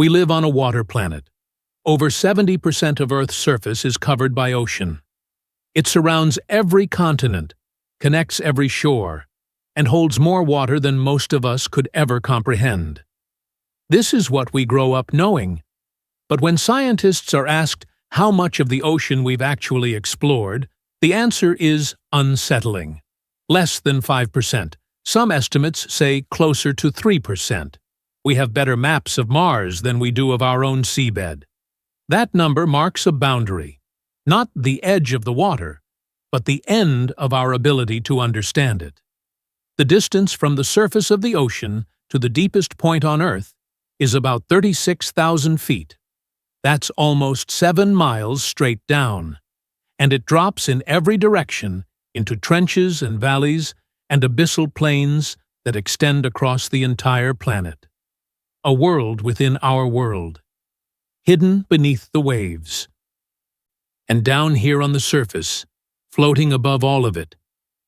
We live on a water planet. Over 70% of Earth's surface is covered by ocean. It surrounds every continent, connects every shore, and holds more water than most of us could ever comprehend. This is what we grow up knowing. But when scientists are asked how much of the ocean we've actually explored, the answer is unsettling. Less than 5%. Some estimates say closer to 3%. We have better maps of Mars than we do of our own seabed. That number marks a boundary, not the edge of the water, but the end of our ability to understand it. The distance from the surface of the ocean to the deepest point on Earth is about 36,000 feet. That's almost 7 miles straight down, and it drops in every direction into trenches and valleys and abyssal plains that extend across the entire planet. A world within our world, hidden beneath the waves. And down here on the surface, floating above all of it,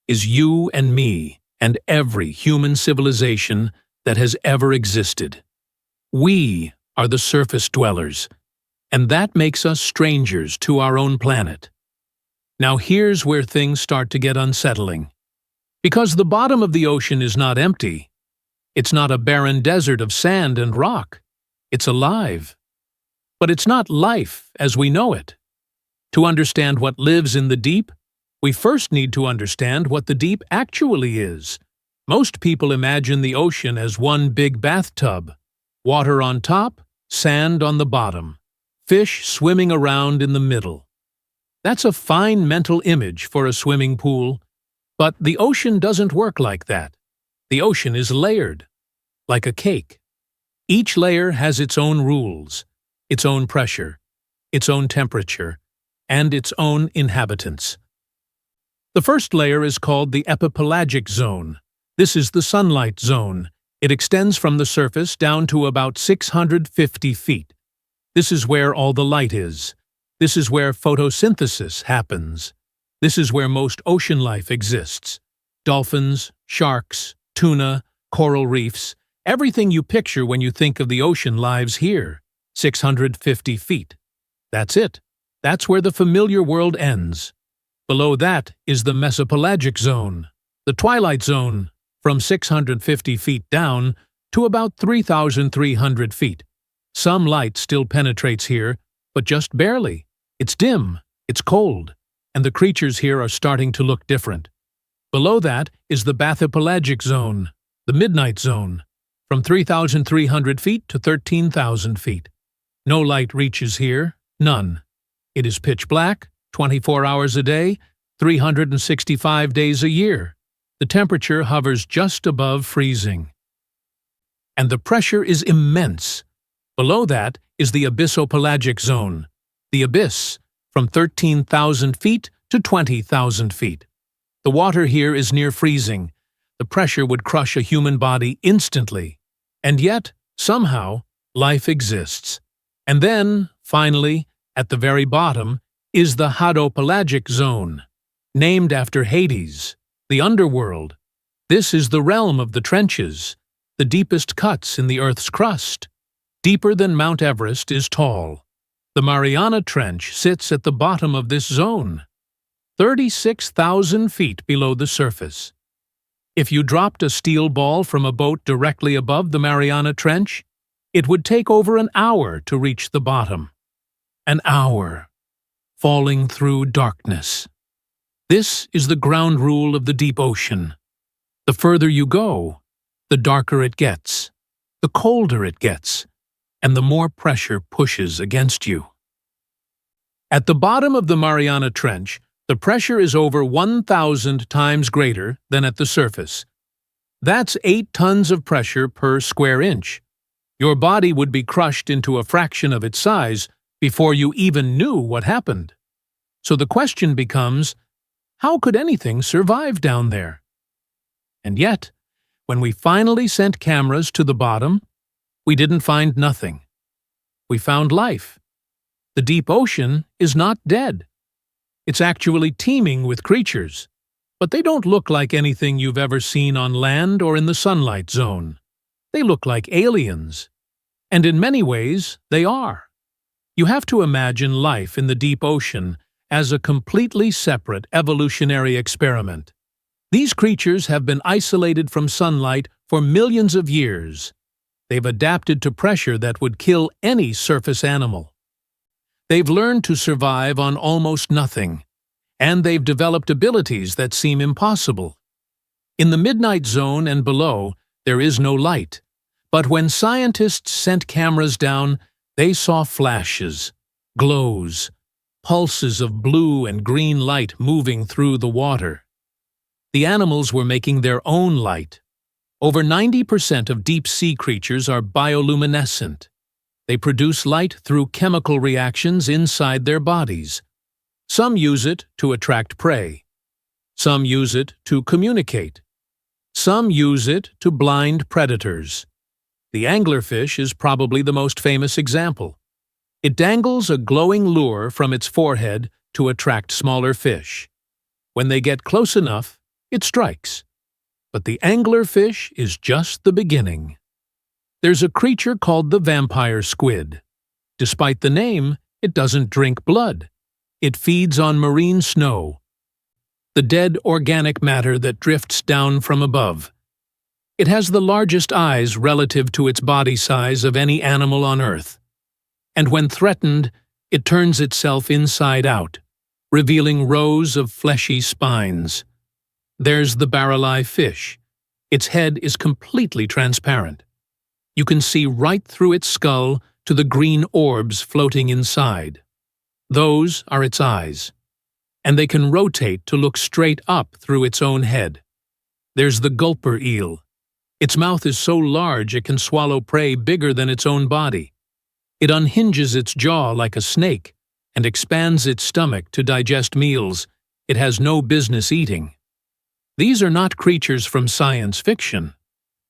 is you and me and every human civilization that has ever existed. We are the surface dwellers, and that makes us strangers to our own planet. Now here's where things start to get unsettling. Because the bottom of the ocean is not empty. It's not a barren desert of sand and rock. It's alive. But it's not life as we know it. To understand what lives in the deep, we first need to understand what the deep actually is. Most people imagine the ocean as one big bathtub. Water on top, sand on the bottom. Fish swimming around in the middle. That's a fine mental image for a swimming pool. But the ocean doesn't work like that. The ocean is layered, like a cake. Each layer has its own rules, its own pressure, its own temperature, and its own inhabitants. The first layer is called the epipelagic zone. This is the sunlight zone. It extends from the surface down to about 650 feet. This is where all the light is. This is where photosynthesis happens. This is where most ocean life exists. Dolphins, sharks, tuna, coral reefs, everything you picture when you think of the ocean lives here, 650 feet. That's it. That's where the familiar world ends. Below that is the mesopelagic zone, the twilight zone, from 650 feet down to about 3,300 feet. Some light still penetrates here, but just barely. It's dim, it's cold, and the creatures here are starting to look different. Below that is the bathypelagic zone, the midnight zone, from 3,300 feet to 13,000 feet. No light reaches here, none. It is pitch black, 24 hours a day, 365 days a year. The temperature hovers just above freezing. And the pressure is immense. Below that is the abyssopelagic zone, the abyss, from 13,000 feet to 20,000 feet. The water here is near freezing. The pressure would crush a human body instantly. And yet, somehow, life exists. And then, finally, at the very bottom, is the hadopelagic zone, named after Hades, the underworld. This is the realm of the trenches, the deepest cuts in the Earth's crust. Deeper than Mount Everest is tall. The Mariana Trench sits at the bottom of this zone, 36,000 feet below the surface. If you dropped a steel ball from a boat directly above the Mariana Trench, it would take over an hour to reach the bottom. An hour, falling through darkness. This is the ground rule of the deep ocean. The further you go, the darker it gets, the colder it gets, and the more pressure pushes against you. At the bottom of the Mariana Trench, the pressure is over 1,000 times greater than at the surface. That's 8 tons of pressure per square inch. Your body would be crushed into a fraction of its size before you even knew what happened. So the question becomes, how could anything survive down there? And yet, when we finally sent cameras to the bottom, we didn't find nothing. We found life. The deep ocean is not dead. It's actually teeming with creatures, but they don't look like anything you've ever seen on land or in the sunlight zone. They look like aliens. And in many ways, they are. You have to imagine life in the deep ocean as a completely separate evolutionary experiment. These creatures have been isolated from sunlight for millions of years. They've adapted to pressure that would kill any surface animal. They've learned to survive on almost nothing, and they've developed abilities that seem impossible. In the midnight zone and below, there is no light, but when scientists sent cameras down, they saw flashes, glows, pulses of blue and green light moving through the water. The animals were making their own light. Over 90% of deep-sea creatures are bioluminescent. They produce light through chemical reactions inside their bodies. Some use it to attract prey. Some use it to communicate. Some use it to blind predators. The anglerfish is probably the most famous example. It dangles a glowing lure from its forehead to attract smaller fish. When they get close enough, it strikes. But the anglerfish is just the beginning. There's a creature called the vampire squid. Despite the name, it doesn't drink blood. It feeds on marine snow, the dead organic matter that drifts down from above. It has the largest eyes relative to its body size of any animal on Earth. And when threatened, it turns itself inside out, revealing rows of fleshy spines. There's the barrel-eye fish. Its head is completely transparent. You can see right through its skull to the green orbs floating inside. Those are its eyes, and they can rotate to look straight up through its own head. There's the gulper eel. Its mouth is so large it can swallow prey bigger than its own body. It unhinges its jaw like a snake and expands its stomach to digest meals it has no business eating. These are not creatures from science fiction.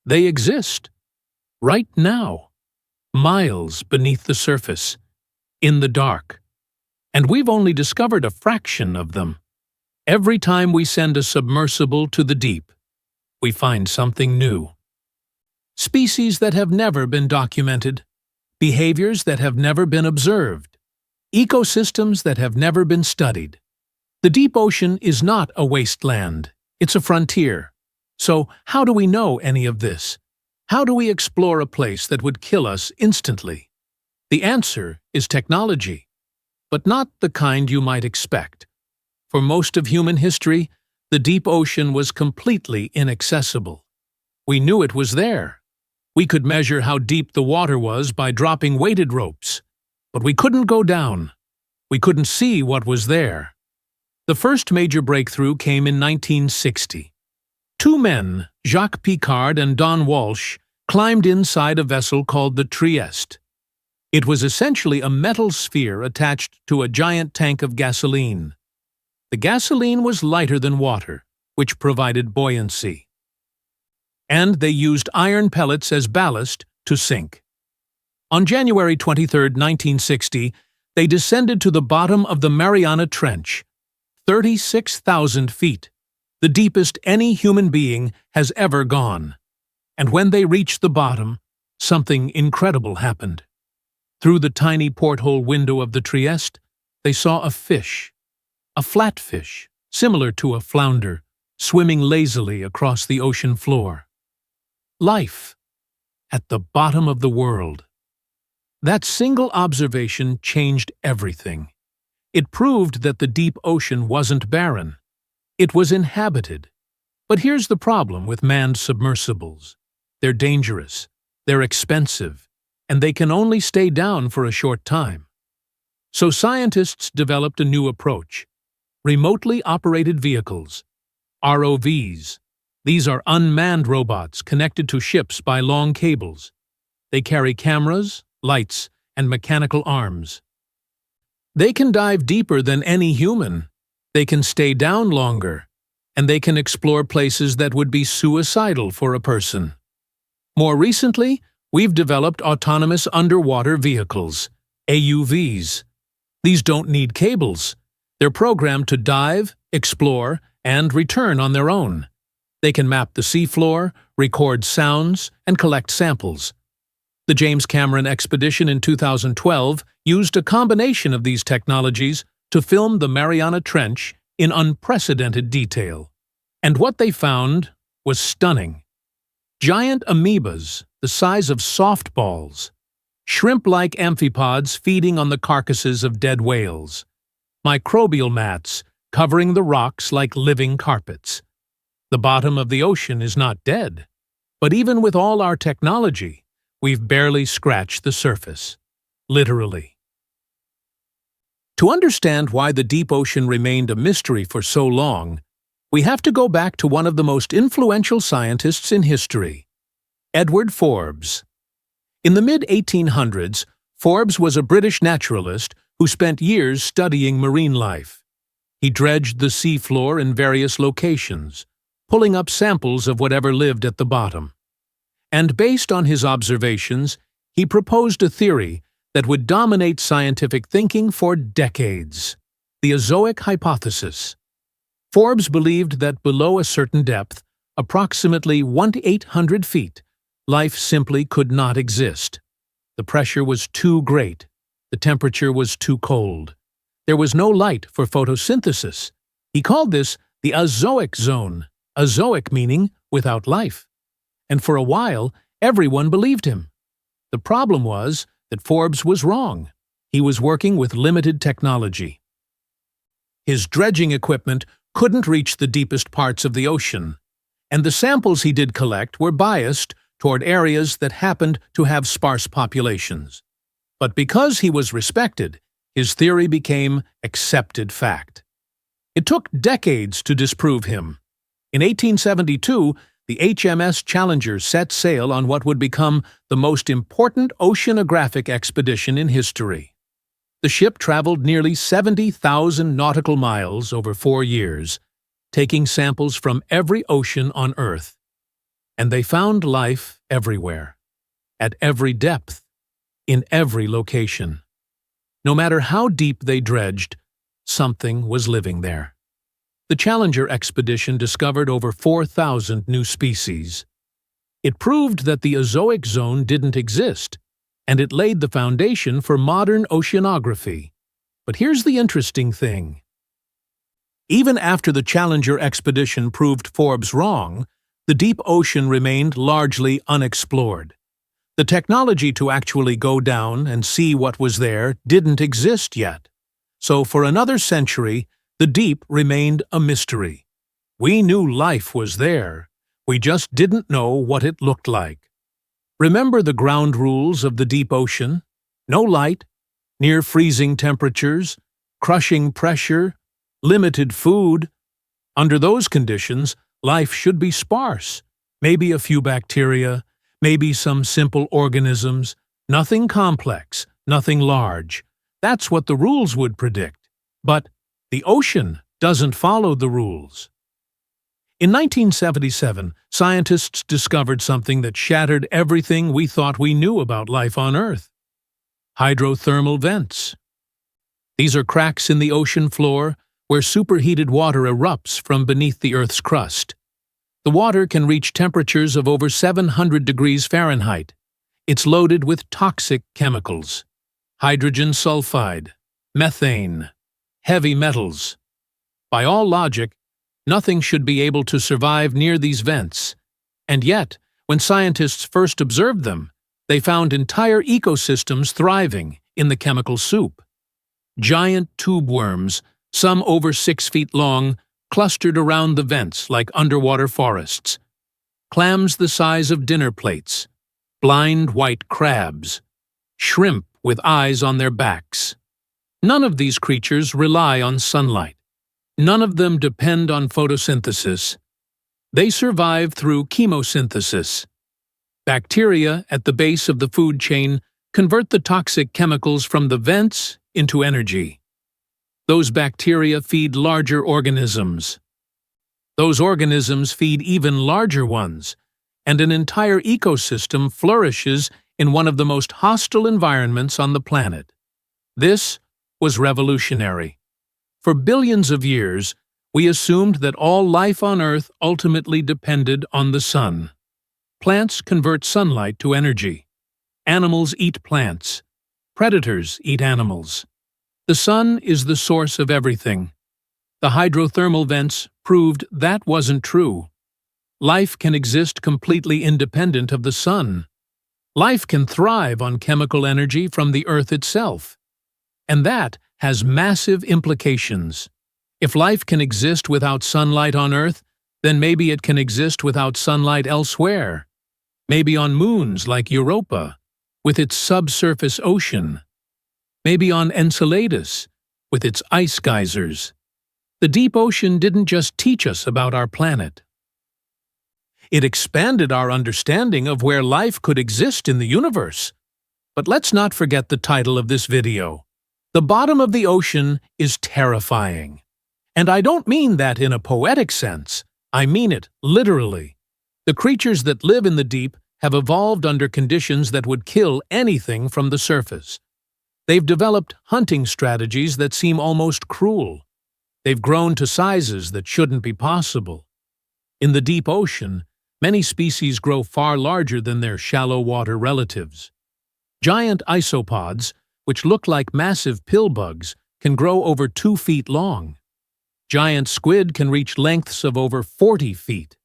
They exist, right now, miles beneath the surface, in the dark. And we've only discovered a fraction of them. Every time we send a submersible to the deep, we find something new. Species that have never been documented, behaviors that have never been observed, ecosystems that have never been studied. The deep ocean is not a wasteland. It's a frontier. So how do we know any of this? How do we explore a place that would kill us instantly? The answer is technology, but not the kind you might expect. For most of human history, the deep ocean was completely inaccessible. We knew it was there. We could measure how deep the water was by dropping weighted ropes, but we couldn't go down. We couldn't see what was there. The first major breakthrough came in 1960. Two men, Jacques Piccard and Don Walsh, climbed inside a vessel called the Trieste. It was essentially a metal sphere attached to a giant tank of gasoline. The gasoline was lighter than water, which provided buoyancy. And they used iron pellets as ballast to sink. On January 23, 1960, they descended to the bottom of the Mariana Trench, 36,000 feet, the deepest any human being has ever gone. And when they reached the bottom, something incredible happened. Through the tiny porthole window of the Trieste, they saw a fish, a flatfish, similar to a flounder, swimming lazily across the ocean floor. Life at the bottom of the world. That single observation changed everything. It proved that the deep ocean wasn't barren. It was inhabited. But here's the problem with manned submersibles. They're dangerous, they're expensive, and they can only stay down for a short time. So scientists developed a new approach: remotely operated vehicles, ROVs. These are unmanned robots connected to ships by long cables. They carry cameras, lights, and mechanical arms. They can dive deeper than any human. They can stay down longer, and they can explore places that would be suicidal for a person. More recently, we've developed autonomous underwater vehicles, AUVs. These don't need cables. They're programmed to dive, explore, and return on their own. They can map the seafloor, record sounds, and collect samples. The James Cameron expedition in 2012 used a combination of these technologies to film the Mariana Trench in unprecedented detail. And what they found was stunning. Giant amoebas the size of softballs, shrimp-like amphipods feeding on the carcasses of dead whales, microbial mats covering the rocks like living carpets. The bottom of the ocean is not dead, but even with all our technology, we've barely scratched the surface, literally. To understand why the deep ocean remained a mystery for so long, we have to go back to one of the most influential scientists in history, Edward Forbes. In the mid-1800s, Forbes was a British naturalist who spent years studying marine life. He dredged the seafloor in various locations, pulling up samples of whatever lived at the bottom. And based on his observations, he proposed a theory that would dominate scientific thinking for decades: the Azoic hypothesis. Forbes believed that below a certain depth, approximately 1 to 800 feet, life simply could not exist. The pressure was too great. The temperature was too cold. There was no light for photosynthesis. He called this the Azoic zone, azoic meaning without life. And for a while, everyone believed him. The problem was that Forbes was wrong. He was working with limited technology. His dredging equipment couldn't reach the deepest parts of the ocean, and the samples he did collect were biased toward areas that happened to have sparse populations. But because he was respected, his theory became accepted fact. It took decades to disprove him. In 1872, the HMS Challenger set sail on what would become the most important oceanographic expedition in history. The ship traveled nearly 70,000 nautical miles over 4 years, taking samples from every ocean on Earth. And they found life everywhere, at every depth, in every location. No matter how deep they dredged, something was living there. The Challenger expedition discovered over 4,000 new species. It proved that the Azoic zone didn't exist, and it laid the foundation for modern oceanography. But here's the interesting thing. Even after the Challenger expedition proved Forbes wrong, the deep ocean remained largely unexplored. The technology to actually go down and see what was there didn't exist yet. So for another century, the deep remained a mystery. We knew life was there. We just didn't know what it looked like. Remember the ground rules of the deep ocean? No light, near freezing temperatures, crushing pressure, limited food. Under those conditions, life should be sparse. Maybe a few bacteria, maybe some simple organisms, nothing complex, nothing large. That's what the rules would predict. But the ocean doesn't follow the rules. In 1977, scientists discovered something that shattered everything we thought we knew about life on Earth: hydrothermal vents. These are cracks in the ocean floor where superheated water erupts from beneath the Earth's crust. The water can reach temperatures of over 700 degrees Fahrenheit. It's loaded with toxic chemicals: hydrogen sulfide, methane, heavy metals. By all logic, nothing should be able to survive near these vents. And yet, when scientists first observed them, they found entire ecosystems thriving in the chemical soup. Giant tube worms, some over 6 feet long, clustered around the vents like underwater forests. Clams the size of dinner plates, blind white crabs, shrimp with eyes on their backs. None of these creatures rely on sunlight. None of them depend on photosynthesis. They survive through chemosynthesis. Bacteria at the base of the food chain convert the toxic chemicals from the vents into energy. Those bacteria feed larger organisms. Those organisms feed even larger ones, and an entire ecosystem flourishes in one of the most hostile environments on the planet. This was revolutionary. For billions of years, we assumed that all life on Earth ultimately depended on the sun. Plants convert sunlight to energy. Animals eat plants. Predators eat animals. The sun is the source of everything. The hydrothermal vents proved that wasn't true. Life can exist completely independent of the sun. Life can thrive on chemical energy from the Earth itself. And that has massive implications. If life can exist without sunlight on Earth, then maybe it can exist without sunlight elsewhere. Maybe on moons like Europa, with its subsurface ocean. Maybe on Enceladus, with its ice geysers. The deep ocean didn't just teach us about our planet. It expanded our understanding of where life could exist in the universe. But let's not forget the title of this video. The bottom of the ocean is terrifying. And I don't mean that in a poetic sense. I mean it literally. The creatures that live in the deep have evolved under conditions that would kill anything from the surface. They've developed hunting strategies that seem almost cruel. They've grown to sizes that shouldn't be possible. In the deep ocean, many species grow far larger than their shallow water relatives. Giant isopods, which look like massive pill bugs, can grow over 2 feet long. Giant squid can reach lengths of over 40 feet.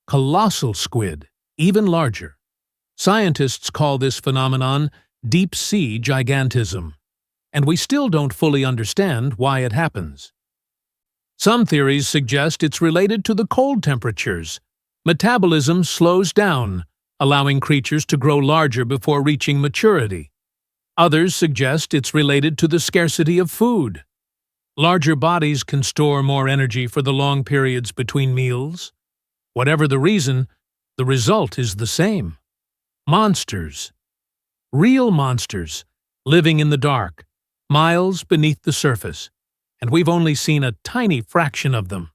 Colossal squid, even larger. Scientists call this phenomenon deep-sea gigantism, and we still don't fully understand why it happens. Some theories suggest it's related to the cold temperatures. Metabolism slows down, allowing creatures to grow larger before reaching maturity. Others suggest it's related to the scarcity of food. Larger bodies can store more energy for the long periods between meals. Whatever the reason, the result is the same. Monsters. Real monsters, living in the dark, miles beneath the surface, and we've only seen a tiny fraction of them.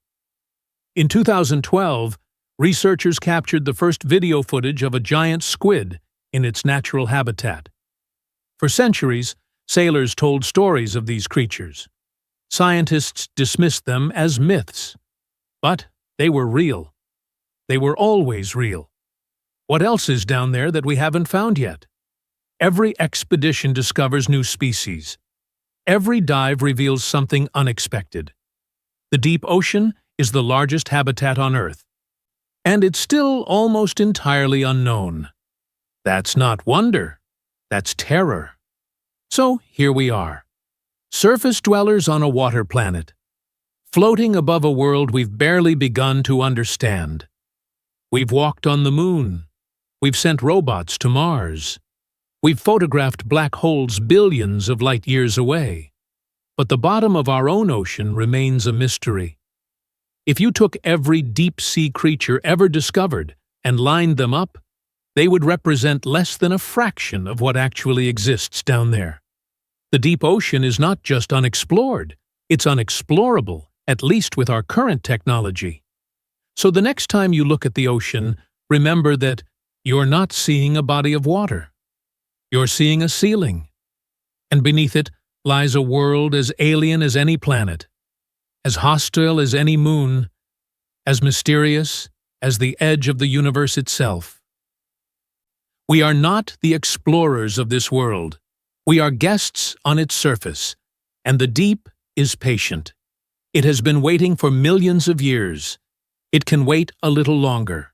In 2012, researchers captured the first video footage of a giant squid in its natural habitat. For centuries, sailors told stories of these creatures. Scientists dismissed them as myths. But they were real. They were always real. What else is down there that we haven't found yet? Every expedition discovers new species. Every dive reveals something unexpected. The deep ocean is the largest habitat on Earth. And it's still almost entirely unknown. That's not wonder. That's terror. So here we are. Surface dwellers on a water planet, floating above a world we've barely begun to understand. We've walked on the moon. We've sent robots to Mars. We've photographed black holes billions of light years away. But the bottom of our own ocean remains a mystery. If you took every deep-sea creature ever discovered and lined them up, they would represent less than a fraction of what actually exists down there. The deep ocean is not just unexplored, it's unexplorable, at least with our current technology. So the next time you look at the ocean, remember that you're not seeing a body of water. You're seeing a ceiling. And beneath it lies a world as alien as any planet, as hostile as any moon, as mysterious as the edge of the universe itself. We are not the explorers of this world. We are guests on its surface, and the deep is patient. It has been waiting for millions of years. It can wait a little longer.